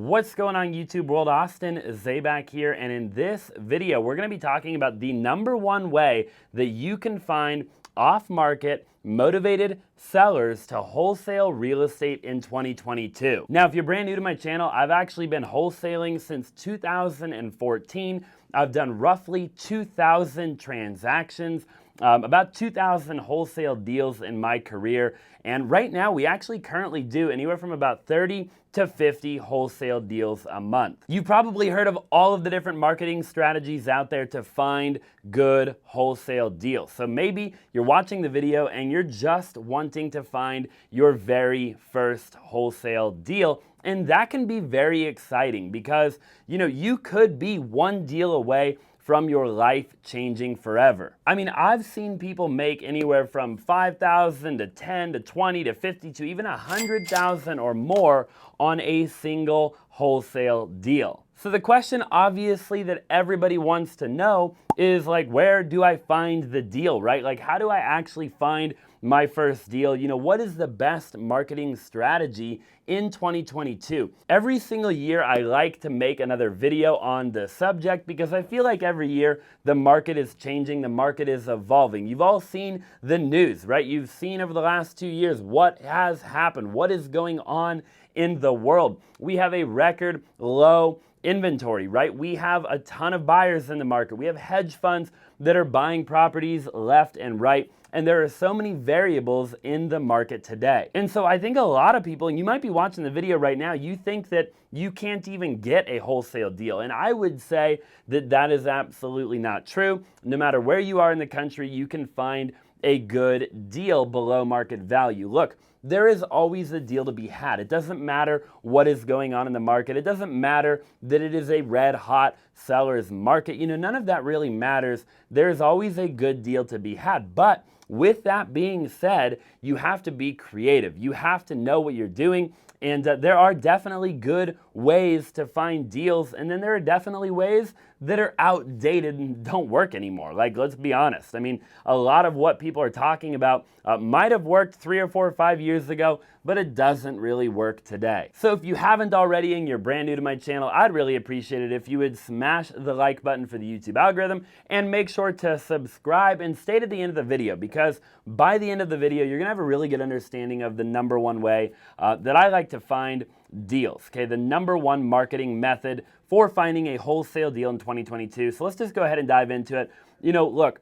What's going on YouTube world? Austin Zabak here, and in this video we're going to be talking about the #1 way that you can find off-market motivated sellers to wholesale real estate in 2022. Now, if you're brand new to my channel, I've actually been wholesaling since 2014. I've done roughly 2,000 transactions, about 2,000 wholesale deals in my career. And right now, we actually currently do anywhere from about 30 to 50 wholesale deals a month. You've probably heard of all of the different marketing strategies out there to find good wholesale deals. So maybe you're watching the video and you're just wanting to find your very first wholesale deal. And that can be very exciting because, you could be one deal away from your life changing forever. I mean, I've seen people make anywhere from 5,000 to 10 to 20 to 50 to even 100,000 or more on a single wholesale deal. So the question obviously that everybody wants to know is where do I find the deal, right? How do I actually find my first deal? What is the best marketing strategy in 2022? Every single year I like to make another video on the subject because I feel like every year the market is changing, the market is evolving. You've all seen the news, right? You've seen over the last 2 years what has happened, what is going on in the world. We have a record low inventory, right? We have a ton of buyers in the market. We have hedge funds that are buying properties left and right. And there are so many variables in the market today. And so I think a lot of people, and you might be watching the video right now, you think that you can't even get a wholesale deal. And I would say that that is absolutely not true. No matter where you are in the country, you can find a good deal below market value. Look, there is always a deal to be had. It doesn't matter what is going on in the market. It doesn't matter that it is a red hot seller's market. None of that really matters. There's always a good deal to be had. But with that being said, you have to be creative. You have to know what you're doing. And there are definitely good ways to find deals. And then there are definitely ways that are outdated and don't work anymore. Let's be honest. I mean, a lot of what people are talking about might have worked 3 or 4 or 5 years ago, but it doesn't really work today. So if you haven't already and you're brand new to my channel, I'd really appreciate it if you would smash the like button for the YouTube algorithm and make sure to subscribe and stay to the end of the video, because by the end of the video, you're gonna have a really good understanding of the #1 way that I like to find deals, okay? The #1 marketing method for finding a wholesale deal in 2022. So let's just go ahead and dive into it. Look,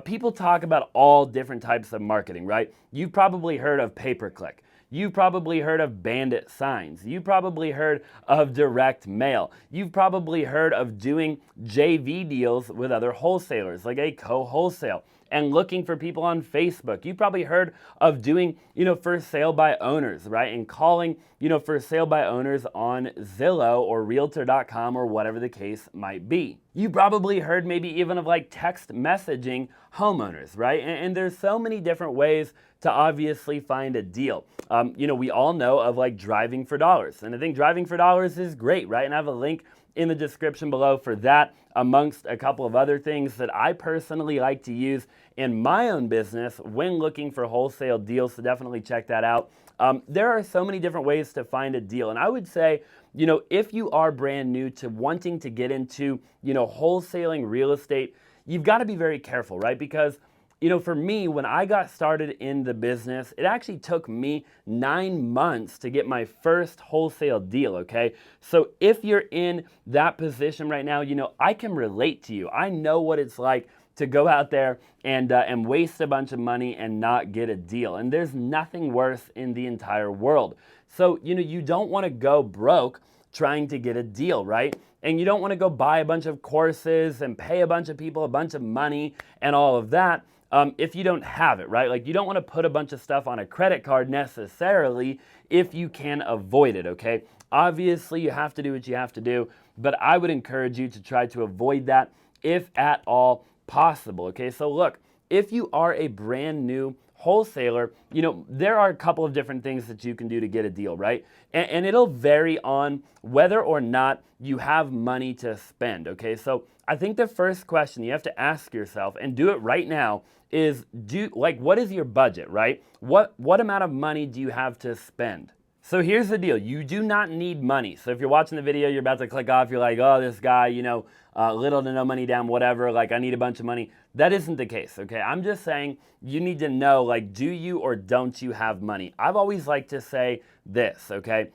people talk about all different types of marketing, right? You've probably heard of pay-per-click. You've probably heard of bandit signs. You've probably heard of direct mail. You've probably heard of doing JV deals with other wholesalers, like a co-wholesale, and looking for people on Facebook. You've probably heard of doing, for sale by owners, right? And calling, for sale by owners on Zillow or Realtor.com or whatever the case might be. You probably heard maybe even of text messaging homeowners, right? And there's so many different ways to obviously find a deal. We all know of driving for dollars. And I think driving for dollars is great, right? And I have a link in the description below for that, amongst a couple of other things that I personally like to use in my own business when looking for wholesale deals. So definitely check that out. There are so many different ways to find a deal. And I would say, if you are brand new to wanting to get into, wholesaling real estate, you've got to be very careful, right? Because for me, when I got started in the business, it actually took me 9 months to get my first wholesale deal, okay? So if you're in that position right now, I can relate to you. I know what it's like to go out there and waste a bunch of money and not get a deal. And there's nothing worse in the entire world. So, you don't want to go broke trying to get a deal, right? And you don't want to go buy a bunch of courses and pay a bunch of people a bunch of money and all of that if you don't have it, right? You don't want to put a bunch of stuff on a credit card necessarily if you can avoid it, okay? Obviously, you have to do what you have to do, but I would encourage you to try to avoid that if at all possible, okay? So look, if you are a brand new wholesaler, there are a couple of different things that you can do to get a deal, right? And it'll vary on whether or not you have money to spend, okay? So I think the first question you have to ask yourself, and do it right now, is what is your budget, right? What amount of money do you have to spend? So here's the deal. You do not need money. So if you're watching the video, you're about to click off, you're like, oh, this guy, little to no money down, whatever, like I need a bunch of money. That isn't the case, okay? I'm just saying you need to know, like, do you or don't you have money? I've always liked to say this, okay?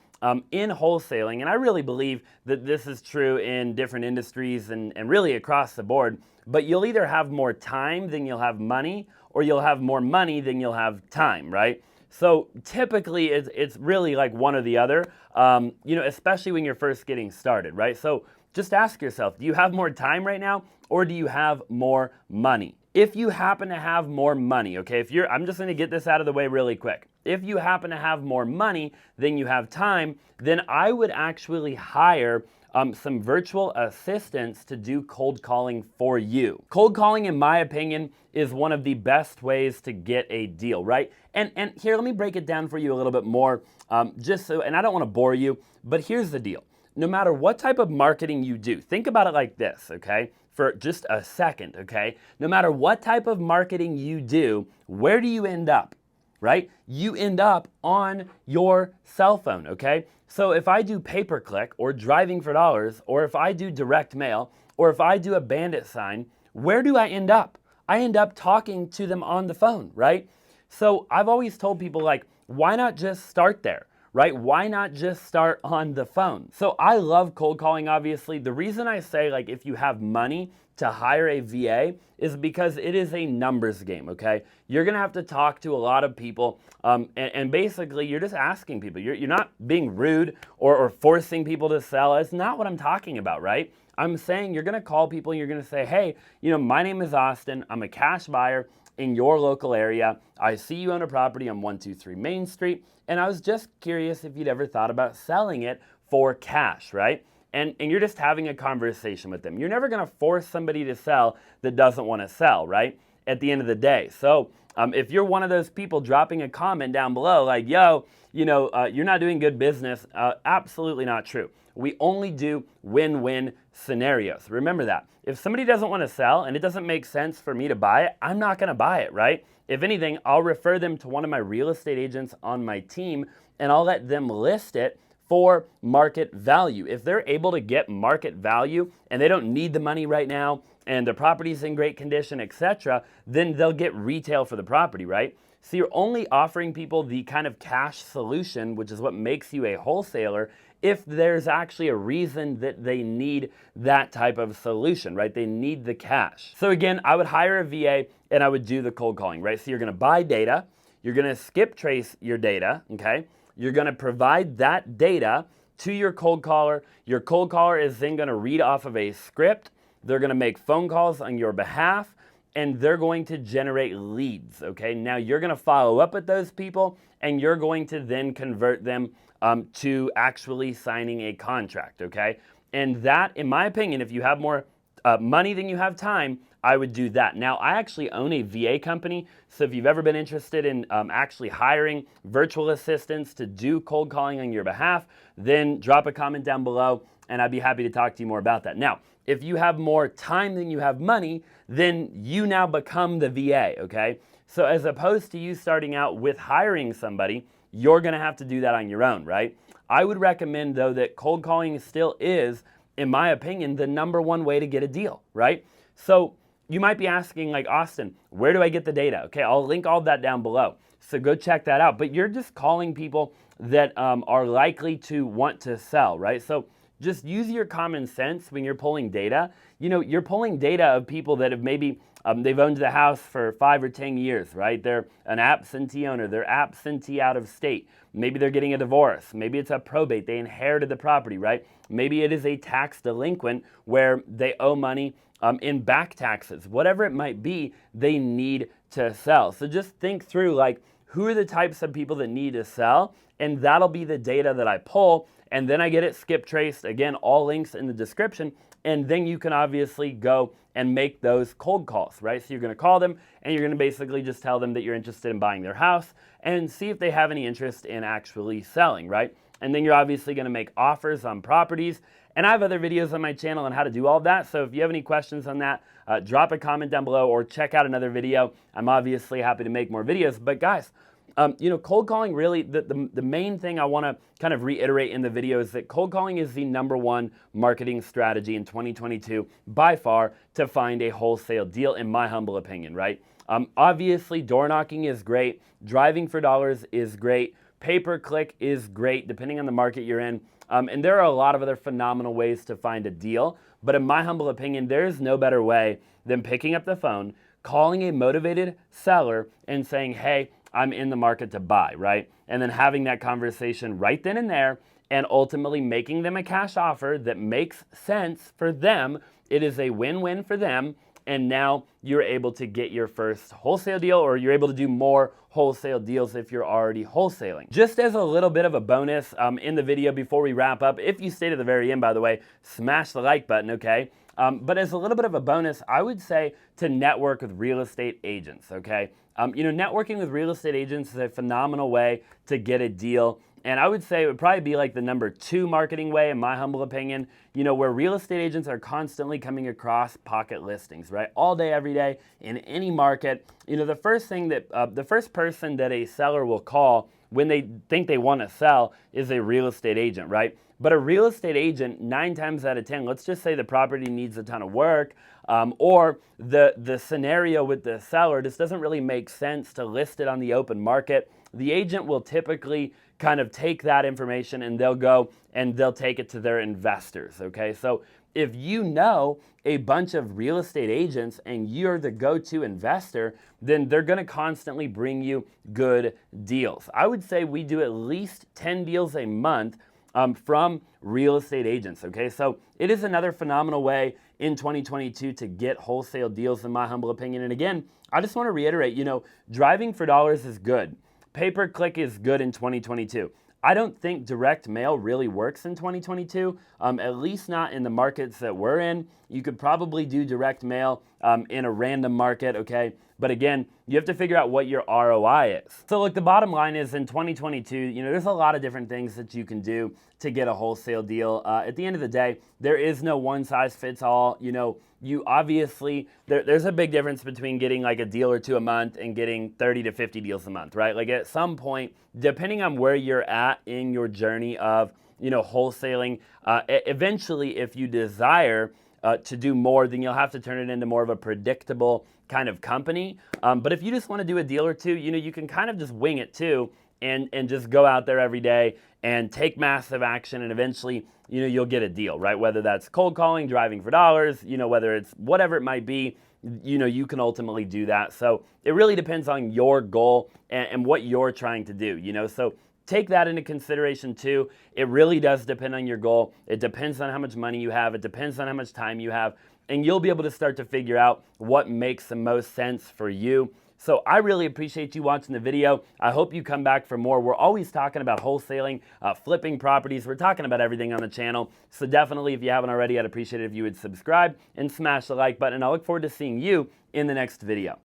In wholesaling, and I really believe that this is true in different industries and really across the board, but you'll either have more time than you'll have money, or you'll have more money than you'll have time, right? So typically it's really like one or the other, especially when you're first getting started, right? So just ask yourself, do you have more time right now, or do you have more money? If you happen to have more money, okay, I'm just gonna get this out of the way really quick. If you happen to have more money than you have time, then I would actually hire some virtual assistants to do cold calling for you. Cold calling, in my opinion, is one of the best ways to get a deal, right? And here, let me break it down for you a little bit more, and I don't wanna bore you, but here's the deal. No matter what type of marketing you do, think about it like this, okay? For just a second, okay? No matter what type of marketing you do, where do you end up, right? You end up on your cell phone, okay? So if I do pay-per-click or driving for dollars, or if I do direct mail, or if I do a bandit sign, where do I end up? I end up talking to them on the phone, right? So I've always told people, like, why not just start there? Right? Why not just start on the phone? So I love cold calling, obviously. The reason I say, like, if you have money to hire a VA is because it is a numbers game, okay? You're gonna have to talk to a lot of people, and basically you're just asking people. You're not being rude or forcing people to sell. It's not what I'm talking about, right? I'm saying you're gonna call people and you're gonna say, hey, my name is Austin. I'm a cash buyer in your local area. I see you own a property on 123 Main Street, and I was just curious if you'd ever thought about selling it for cash, right? And you're just having a conversation with them. You're never gonna force somebody to sell that doesn't wanna sell, right? At the end of the day. So if you're one of those people dropping a comment down below like, yo, you're not doing good business, absolutely not true. We only do win-win scenarios. Remember that. If somebody doesn't want to sell and it doesn't make sense for me to buy it, I'm not going to buy it, right? If anything, I'll refer them to one of my real estate agents on my team and I'll let them list it for market value. If they're able to get market value and they don't need the money right now and their property's in great condition, etc., then they'll get retail for the property, right? So you're only offering people the kind of cash solution, which is what makes you a wholesaler, if there's actually a reason that they need that type of solution, right? They need the cash. So again, I would hire a VA and I would do the cold calling, right? So you're gonna buy data, you're gonna skip trace your data, okay? You're gonna provide that data to your cold caller. Your cold caller is then gonna read off of a script. They're gonna make phone calls on your behalf and they're going to generate leads, okay? Now you're gonna follow up with those people and you're going to then convert them to actually signing a contract, okay? And that, in my opinion, if you have more money than you have time, I would do that. Now, I actually own a VA company, so if you've ever been interested in actually hiring virtual assistants to do cold calling on your behalf, then drop a comment down below and I'd be happy to talk to you more about that. Now, if you have more time than you have money, then you now become the VA, okay? So as opposed to you starting out with hiring somebody, you're gonna have to do that on your own, right? I would recommend, though, that cold calling still is, in my opinion, the #1 way to get a deal, right? So you might be asking, like, Austin, where do I get the data? Okay, I'll link all that down below. So go check that out. But you're just calling people that are likely to want to sell, right? So just use your common sense when you're pulling data. You're pulling data of people that have maybe they've owned the house for 5 or 10 years, right? They're an absentee owner. They're absentee out of state. Maybe they're getting a divorce. Maybe it's a probate. They inherited the property, right? Maybe it is a tax delinquent where they owe money in back taxes. Whatever it might be, they need to sell. So just think through, like, who are the types of people that need to sell? And that'll be the data that I pull. And then I get it skip traced. Again, all links in the description. And then you can obviously go and make those cold calls, right? So you're gonna call them and you're gonna basically just tell them that you're interested in buying their house and see if they have any interest in actually selling, right? And then you're obviously gonna make offers on properties. And I have other videos on my channel on how to do all of that. So if you have any questions on that, drop a comment down below or check out another video. I'm obviously happy to make more videos. But guys, Cold calling really, the main thing I want to kind of reiterate in the video is that cold calling is the #1 marketing strategy in 2022 by far to find a wholesale deal, in my humble opinion, right? Obviously, door knocking is great, driving for dollars is great, pay-per-click is great, depending on the market you're in. And there are a lot of other phenomenal ways to find a deal. But in my humble opinion, there's no better way than picking up the phone, calling a motivated seller and saying, hey, I'm in the market to buy, right? And then having that conversation right then and there and ultimately making them a cash offer that makes sense for them. It is a win-win for them. And now you're able to get your first wholesale deal, or you're able to do more wholesale deals if you're already wholesaling. Just as a little bit of a bonus in the video before we wrap up, if you stay to the very end, by the way, smash the like button, okay? But as a little bit of a bonus, I would say to network with real estate agents, okay? Networking with real estate agents is a phenomenal way to get a deal. And I would say it would probably be like the #2 marketing way, in my humble opinion, where real estate agents are constantly coming across pocket listings, right? All day, every day, in any market. The first person that a seller will call when they think they want to sell is a real estate agent, right? But a real estate agent, 9 times out of 10, let's just say the property needs a ton of work, or the scenario with the seller just doesn't really make sense to list it on the open market. The agent will typically kind of take that information and they'll go and they'll take it to their investors, okay? So if you know a bunch of real estate agents and you're the go-to investor, then they're gonna constantly bring you good deals. I would say we do at least 10 deals a month from real estate agents, okay? So it is another phenomenal way in 2022 to get wholesale deals, in my humble opinion. And again, I just wanna reiterate, driving for dollars is good. Pay-per-click is good in 2022. I don't think direct mail really works in 2022, at least not in the markets that we're in. You could probably do direct mail in a random market, okay? But again, you have to figure out what your ROI is. So look, the bottom line is in 2022, there's a lot of different things that you can do to get a wholesale deal. At the end of the day, there is no one size fits all. You obviously, there's a big difference between getting like a deal or two a month and getting 30 to 50 deals a month, right? Like at some point, depending on where you're at in your journey of, wholesaling, eventually if you desire to do more, then you'll have to turn it into more of a predictable kind of company. But if you just want to do a deal or two, you can kind of just wing it too and just go out there every day and take massive action, and eventually, you'll get a deal, right? Whether that's cold calling, driving for dollars, whether it's whatever it might be, you can ultimately do that. So it really depends on your goal and what you're trying to do, So take that into consideration too. It really does depend on your goal. It depends on how much money you have. It depends on how much time you have. And you'll be able to start to figure out what makes the most sense for you. So I really appreciate you watching the video. I hope you come back for more. We're always talking about wholesaling, flipping properties. We're talking about everything on the channel. So definitely, if you haven't already, I'd appreciate it if you would subscribe and smash the like button. And I look forward to seeing you in the next video.